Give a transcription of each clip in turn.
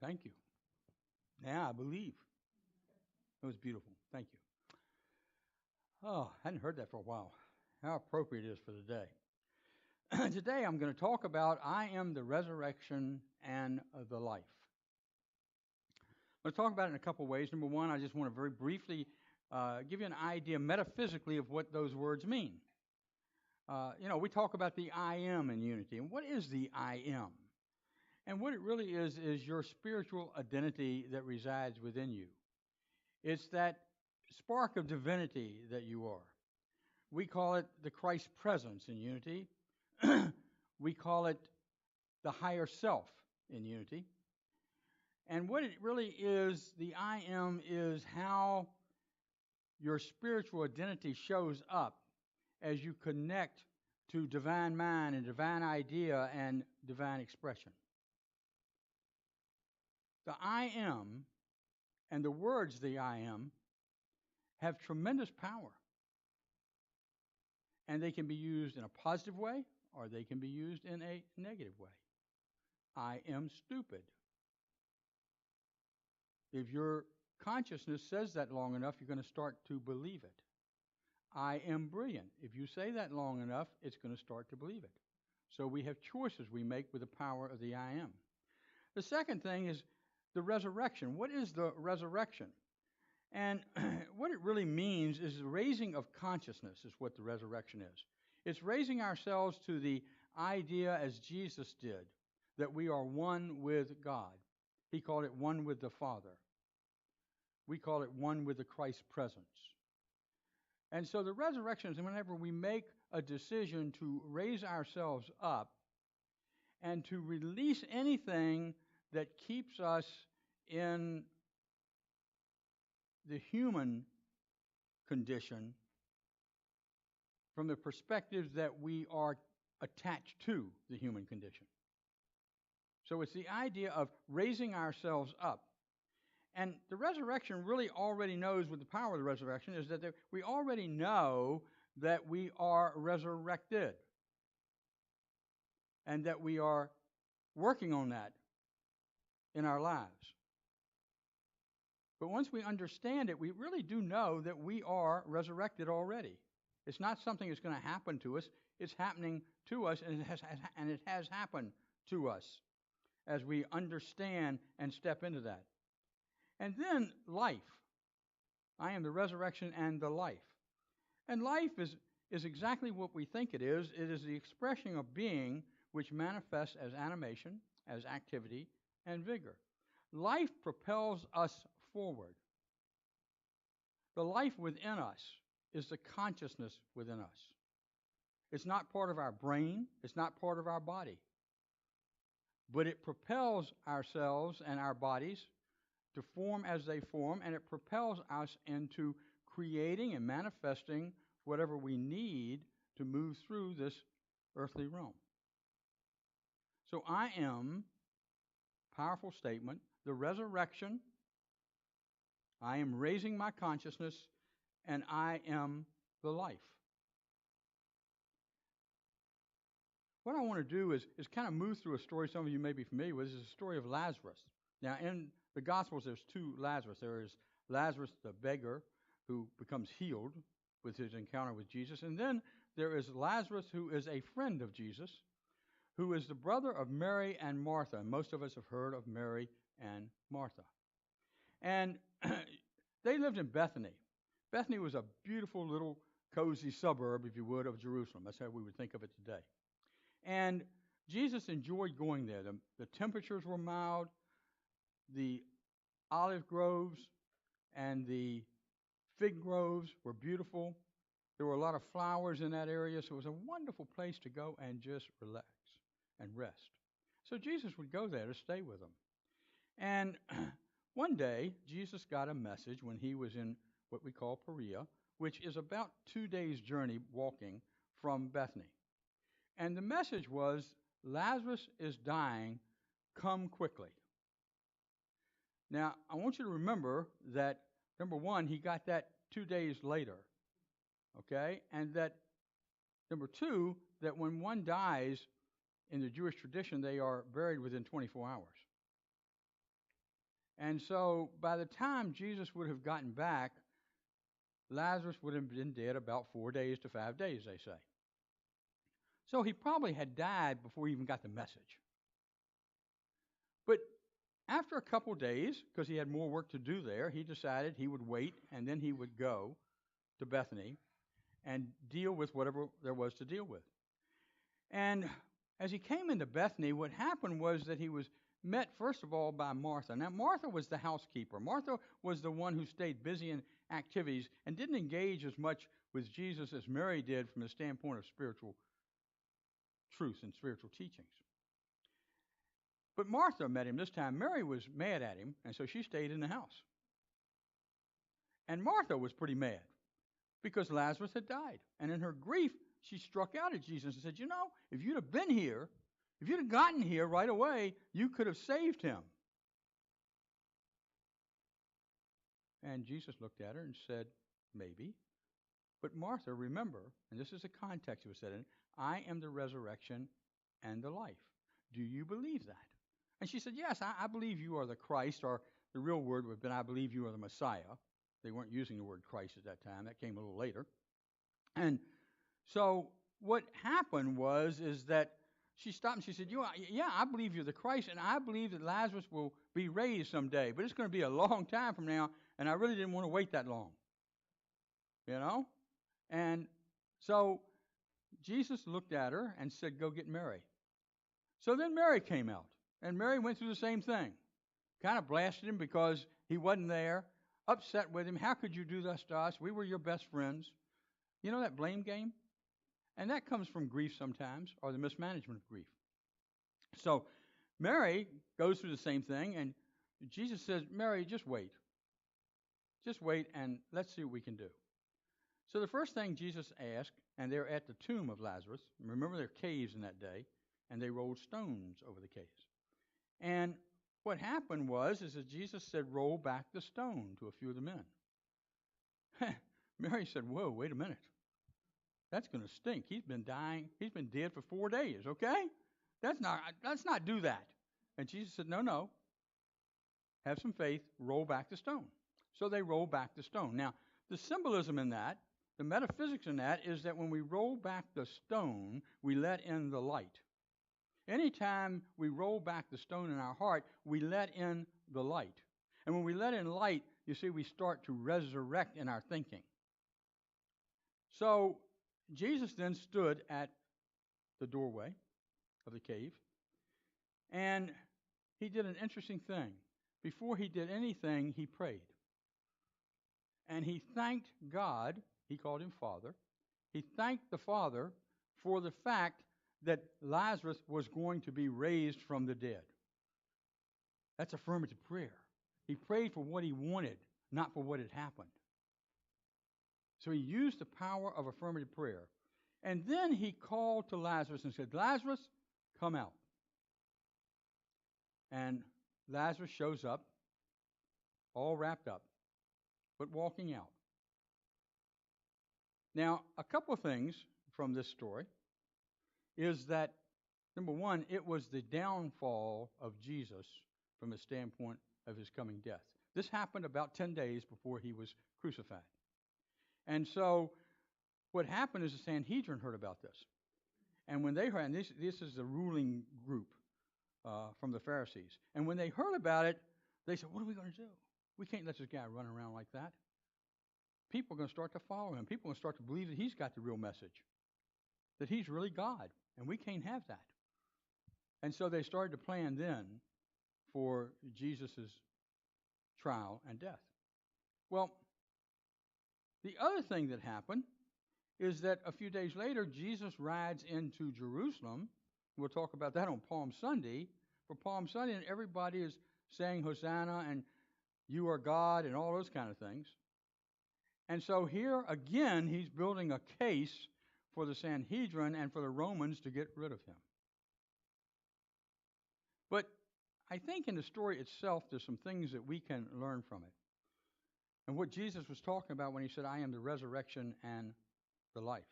Thank you. Yeah, I believe. It was beautiful. Thank you. Oh, I hadn't heard that for a while. How appropriate it is for the day. Today I'm going to talk about I am the resurrection and the life. I'm going to talk about it in a couple ways. Number one, I just want to very briefly give you an idea metaphysically of what those words mean. We talk about the I am in unity. And what is the I am? And what it really is your spiritual identity that resides within you. It's that spark of divinity that you are. We call it the Christ presence in unity. We call it the higher self in unity. And what it really is, the I am, is how your spiritual identity shows up as you connect to divine mind and divine idea and divine expression. The I am and the words the I am have tremendous power. And they can be used in a positive way or they can be used in a negative way. I am stupid. If your consciousness says that long enough, you're going to start to believe it. I am brilliant. If you say that long enough, it's going to start to believe it. So we have choices we make with the power of the I am. The second thing is the resurrection. What is the resurrection? And what it really means is the raising of consciousness is what the resurrection is. It's raising ourselves to the idea, as Jesus did, that we are one with God. He called it one with the Father. We call it one with the Christ presence. And so the resurrection is whenever we make a decision to raise ourselves up and to release anything that keeps us in the human condition from the perspective that we are attached to the human condition. So it's the idea of raising ourselves up. And the resurrection really already knows, with the power of the resurrection, is that we already know that we are resurrected and that we are working on that in our lives. But once we understand it, we really do know that we are resurrected already. It's not something that's going to happen to us. It's happening to us, and it has happened to us as we understand and step into that. And then life. I am the resurrection and the life. And life is exactly what we think it is. It is the expression of being which manifests as animation, as activity, and vigor. Life propels us forward. The life within us is the consciousness within us. It's not part of our brain. It's not part of our body. But it propels ourselves and our bodies to form as they form, and it propels us into creating and manifesting whatever we need to move through this earthly realm. So I am, powerful statement, the resurrection, I am raising my consciousness, and I am the life. What I want to do is kind of move through a story some of you may be familiar with. This is the story of Lazarus. Now, in the Gospels, there's two Lazarus. There is Lazarus the beggar, who becomes healed with his encounter with Jesus. And then there is Lazarus, who is a friend of Jesus, who is the brother of Mary and Martha. And most of us have heard of Mary and Martha. And they lived in Bethany. Bethany was a beautiful little cozy suburb, if you would, of Jerusalem. That's how we would think of it today. And Jesus enjoyed going there. The temperatures were mild. The olive groves and the fig groves were beautiful. There were a lot of flowers in that area, so it was a wonderful place to go and just relax and rest. So Jesus would go there to stay with them. And one day, Jesus got a message when he was in what we call Perea, which is about 2 days' journey walking from Bethany. And the message was, Lazarus is dying, come quickly. Now, I want you to remember that, number one, he got that 2 days later, okay? And that, number two, that when one dies in the Jewish tradition, they are buried within 24 hours. And so by the time Jesus would have gotten back, Lazarus would have been dead about 4 days to 5 days, they say. So he probably had died before he even got the message. But after a couple days, because he had more work to do there, he decided he would wait and then he would go to Bethany and deal with whatever there was to deal with. And as he came into Bethany, what happened was that he was met, first of all, by Martha. Now, Martha was the housekeeper. Martha was the one who stayed busy in activities and didn't engage as much with Jesus as Mary did from the standpoint of spiritual truth and spiritual teachings. But Martha met him this time. Mary was mad at him, and so she stayed in the house. And Martha was pretty mad because Lazarus had died. And in her grief, she struck out at Jesus and said, you know, if you'd have been here, if you'd have gotten here right away, you could have saved him. And Jesus looked at her and said, maybe. But Martha, remember, and this is the context it was said in, I am the resurrection and the life. Do you believe that? And she said, yes, I believe you are the Christ, or the real word would have been, I believe you are the Messiah. They weren't using the word Christ at that time. That came a little later. And so what happened is that she stopped and she said, yeah, I believe you're the Christ, and I believe that Lazarus will be raised someday, but it's going to be a long time from now, and I really didn't want to wait that long. You know? And so Jesus looked at her and said, go get Mary. So then Mary came out, and Mary went through the same thing. Kind of blasted him because he wasn't there, upset with him. How could you do this to us? We were your best friends. You know that blame game? And that comes from grief sometimes, or the mismanagement of grief. So Mary goes through the same thing, and Jesus says, Mary, just wait. Just wait, and let's see what we can do. So the first thing Jesus asked, and they're at the tomb of Lazarus. Remember, there are caves in that day, and they rolled stones over the caves. And what happened is that Jesus said, roll back the stone to a few of the men. Mary said, whoa, wait a minute. That's going to stink. He's been dying. He's been dead for 4 days, okay? Let's not do that. And Jesus said, no. Have some faith. Roll back the stone. So they roll back the stone. Now, the symbolism in that, the metaphysics in that, is that when we roll back the stone, we let in the light. Anytime we roll back the stone in our heart, we let in the light. And when we let in light, you see, we start to resurrect in our thinking. So Jesus then stood at the doorway of the cave, and he did an interesting thing. Before he did anything, he prayed. And he thanked God. He called him Father. He thanked the Father for the fact that Lazarus was going to be raised from the dead. That's affirmative prayer. He prayed for what he wanted, not for what had happened. So he used the power of affirmative prayer. And then he called to Lazarus and said, Lazarus, come out. And Lazarus shows up, all wrapped up, but walking out. Now, a couple of things from this story is that, number one, it was the downfall of Jesus from the standpoint of his coming death. This happened about 10 days before he was crucified. And so what happened is the Sanhedrin heard about this. And when they heard, and this is the ruling group from the Pharisees. And when they heard about it, they said, what are we going to do? We can't let this guy run around like that. People are going to start to follow him. People are going to start to believe that he's got the real message, that he's really God, and we can't have that. And so they started to plan then for Jesus' trial and death. Well, the other thing that happened is that a few days later, Jesus rides into Jerusalem. We'll talk about that on Palm Sunday. For Palm Sunday, and everybody is saying Hosanna and you are God and all those kind of things. And so here again, he's building a case for the Sanhedrin and for the Romans to get rid of him. But I think in the story itself, there's some things that we can learn from it. And what Jesus was talking about when he said, I am the resurrection and the life.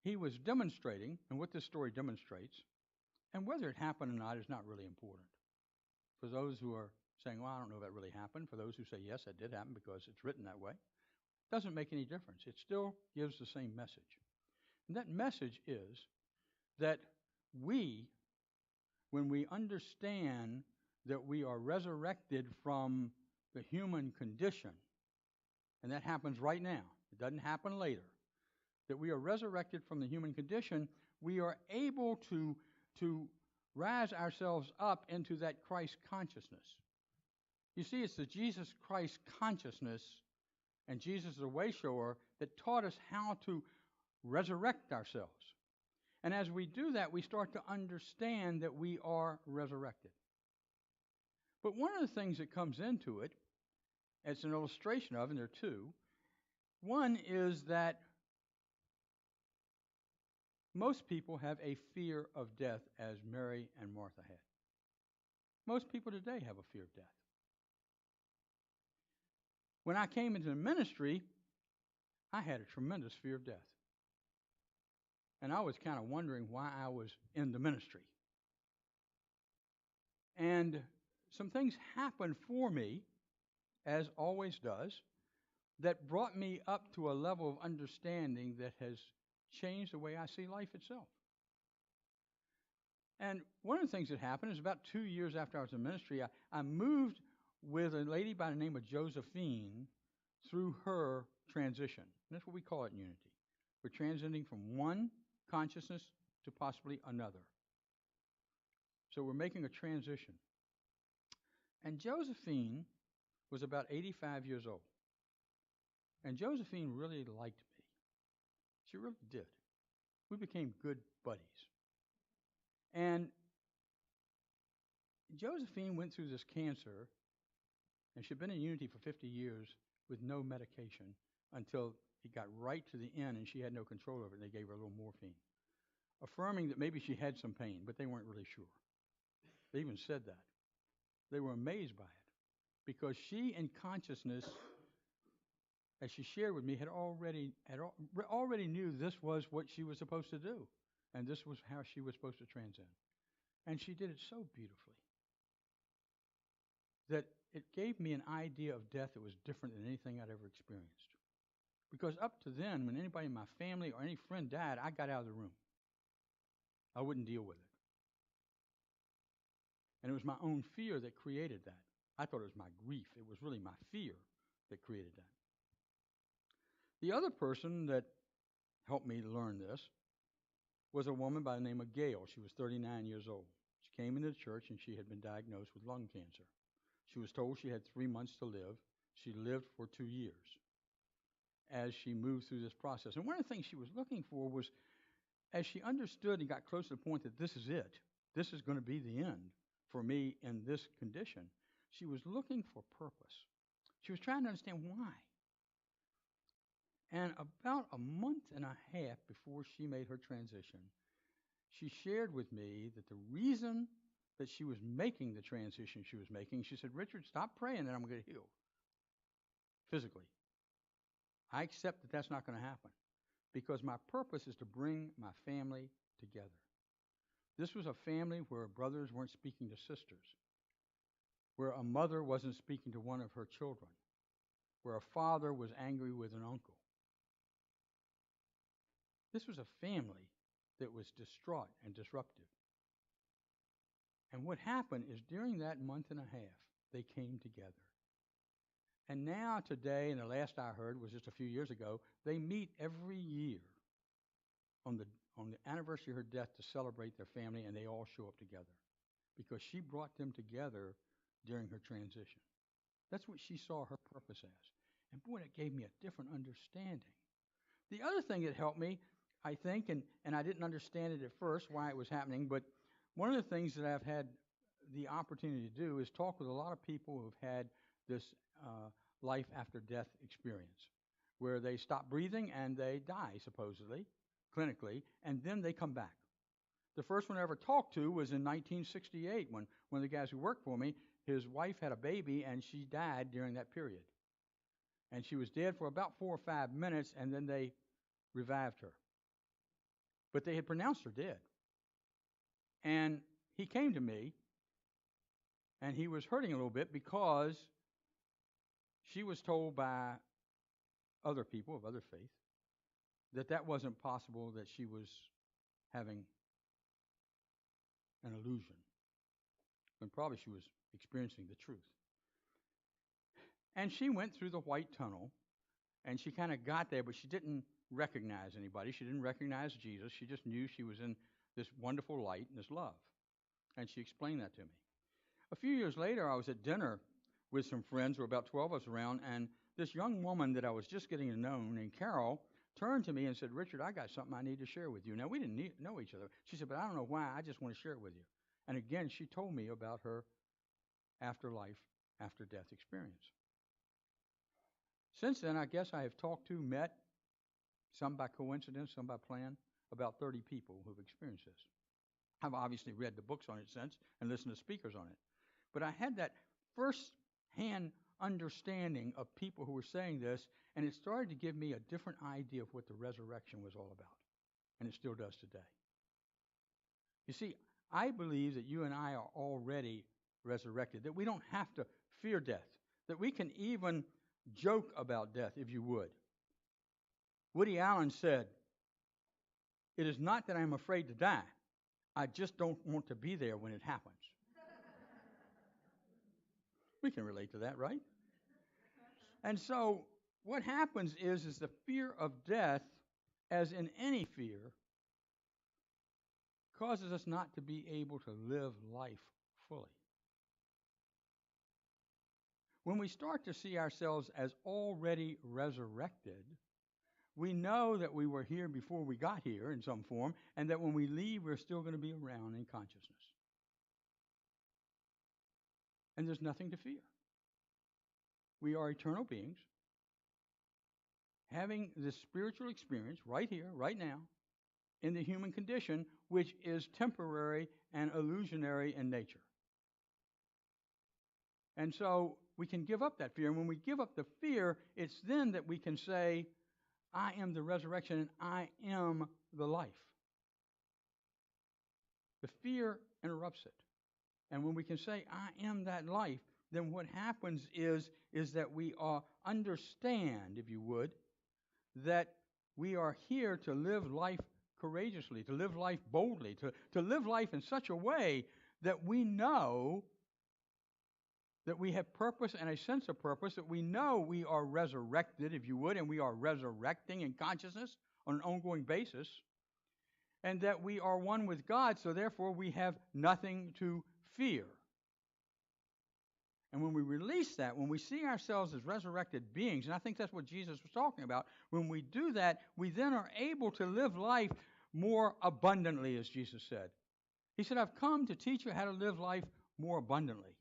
He was demonstrating, and what this story demonstrates, And whether it happened or not is not really important. For those who are saying, well, I don't know if that really happened, for those who say, yes, that did happen because it's written that way, doesn't make any difference. It still gives the same message. And that message is that we, when we understand that we are resurrected from the human condition, and that happens right now, it doesn't happen later, that we are resurrected from the human condition, we are able to rise ourselves up into that Christ consciousness. You see, it's the Jesus Christ consciousness and Jesus the way shower that taught us how to resurrect ourselves. And as we do that, we start to understand that we are resurrected. But one of the things that comes into it, it's an illustration of, and there are two. One is that most people have a fear of death, as Mary and Martha had. Most people today have a fear of death. When I came into the ministry, I had a tremendous fear of death. And I was kind of wondering why I was in the ministry. And some things happened for me, as always does, that brought me up to a level of understanding that has changed the way I see life itself. And one of the things that happened is about 2 years after I was in ministry, I moved with a lady by the name of Josephine through her transition. And that's what we call it in Unity. We're transitioning from one consciousness to possibly another. So we're making a transition. And Josephine was about 85 years old. And Josephine really liked me. She really did. We became good buddies. And Josephine went through this cancer, and she'd been in Unity for 50 years with no medication until it got right to the end and she had no control over it, and they gave her a little morphine, affirming that maybe she had some pain, but they weren't really sure. They even said that. They were amazed by it because she, in consciousness, as she shared with me, already knew this was what she was supposed to do, and this was how she was supposed to transcend. And she did it so beautifully that it gave me an idea of death that was different than anything I'd ever experienced. Because up to then, when anybody in my family or any friend died, I got out of the room. I wouldn't deal with it. And it was my own fear that created that. I thought it was my grief. It was really my fear that created that. The other person that helped me learn this was a woman by the name of Gail. She was 39 years old. She came into the church and she had been diagnosed with lung cancer. She was told she had 3 months to live. She lived for 2 years as she moved through this process. And one of the things she was looking for was, as she understood and got close to the point that this is it, this is going to be the end for me in this condition, she was looking for purpose. She was trying to understand why. And about a month and a half before she made her transition, she shared with me that the reason that she was making the transition she was making, she said, Richard, stop praying that I'm going to get healed physically. I accept that that's not going to happen because my purpose is to bring my family together. This was a family where brothers weren't speaking to sisters, where a mother wasn't speaking to one of her children, where a father was angry with an uncle. This was a family that was distraught and disruptive. And what happened is during that month and a half, they came together. And now today, and the last I heard was just a few years ago, they meet every year on the anniversary of her death to celebrate their family, and they all show up together because she brought them together during her transition. That's what she saw her purpose as. And boy, that gave me a different understanding. The other thing that helped me, I think, and I didn't understand it at first why it was happening, but one of the things that I've had the opportunity to do is talk with a lot of people who've had this life after death experience, where they stop breathing and they die, supposedly, clinically, and then they come back. The first one I ever talked to was in 1968 when one of the guys who worked for me, his wife had a baby and she died during that period. And she was dead for about 4 or 5 minutes, and then they revived her. But they had pronounced her dead. And he came to me, and he was hurting a little bit because she was told by other people of other faith that that wasn't possible, that she was having an illusion, when probably she was experiencing the truth. And she went through the white tunnel, and she kind of got there, but she didn't recognize anybody. She didn't recognize Jesus. She just knew she was in this wonderful light and this love. And she explained that to me. A few years later, I was at dinner with some friends. There were about 12 of us around, and this young woman that I was just getting to know, named Carol, turned to me and said, "Richard, I got something I need to share with you." Now, we didn't know each other. She said, "But I don't know why. I just want to share it with you." And again, she told me about her afterlife, after death experience. Since then, I guess I have talked to, met, some by coincidence, some by plan, about 30 people who've experienced this. I've obviously read the books on it since and listened to speakers on it. But I had that first-hand understanding of people who were saying this, and it started to give me a different idea of what the resurrection was all about. And it still does today. You see, I believe that you and I are already resurrected, that we don't have to fear death, that we can even joke about death, if you would. Woody Allen said, "It is not that I'm afraid to die. I just don't want to be there when it happens." We can relate to that, right? And so what happens is the fear of death, as in any fear, causes us not to be able to live life fully. When we start to see ourselves as already resurrected, we know that we were here before we got here in some form, and that when we leave, we're still going to be around in consciousness. And there's nothing to fear. We are eternal beings having this spiritual experience right here, right now, in the human condition, which is temporary and illusionary in nature. And so we can give up that fear. And when we give up the fear, it's then that we can say, "I am the resurrection and I am the life." The fear interrupts it. And when we can say, "I am that life," then what happens is that we understand, if you would, that we are here to live life courageously, to live life boldly, to live life in such a way that we know that we have purpose and a sense of purpose, that we know we are resurrected, if you would, and we are resurrecting in consciousness on an ongoing basis, and that we are one with God, so therefore we have nothing to fear. And when we release that, when we see ourselves as resurrected beings, and I think that's what Jesus was talking about, when we do that, we then are able to live life more abundantly, as Jesus said. He said, "I've come to teach you how to live life more abundantly."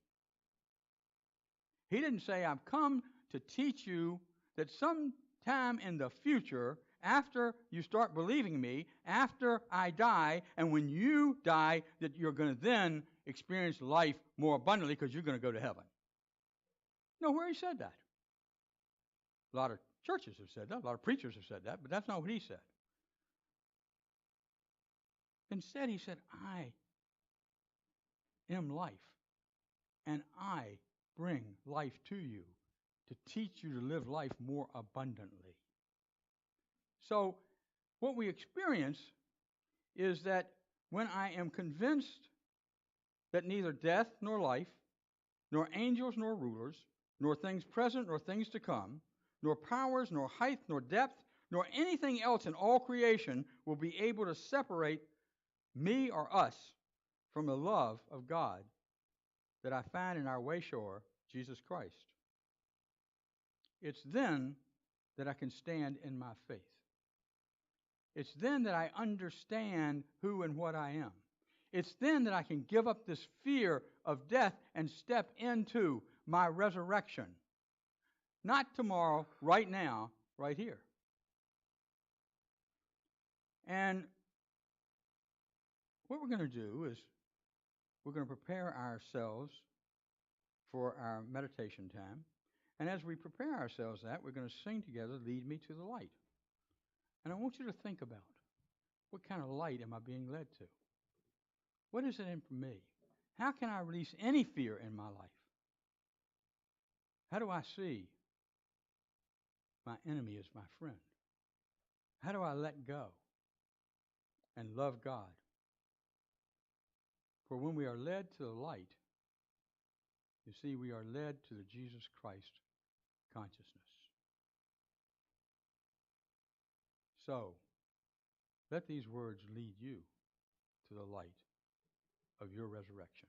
He didn't say, "I've come to teach you that sometime in the future, after you start believing me, after I die, and when you die, that you're going to then experience life more abundantly because you're going to go to heaven." Nowhere he said that. A lot of churches have said that. A lot of preachers have said that, but that's not what he said. Instead, he said, "I am life, and I bring life to you to teach you to live life more abundantly." So what we experience is that when I am convinced that neither death nor life, nor angels nor rulers, nor things present nor things to come, nor powers, nor height, nor depth, nor anything else in all creation will be able to separate me or us from the love of God that I find in our way-shower, Jesus Christ. It's then that I can stand in my faith. It's then that I understand who and what I am. It's then that I can give up this fear of death and step into my resurrection. Not tomorrow, right now, right here. And what we're going to do is we're going to prepare ourselves for our meditation time. And as we prepare ourselves that, we're going to sing together, "Lead Me to the Light." And I want you to think about, what kind of light am I being led to? What is it in for me? How can I release any fear in my life? How do I see my enemy as my friend? How do I let go and love God? For when we are led to the light, you see, we are led to the Jesus Christ consciousness. So, let these words lead you to the light of your resurrection.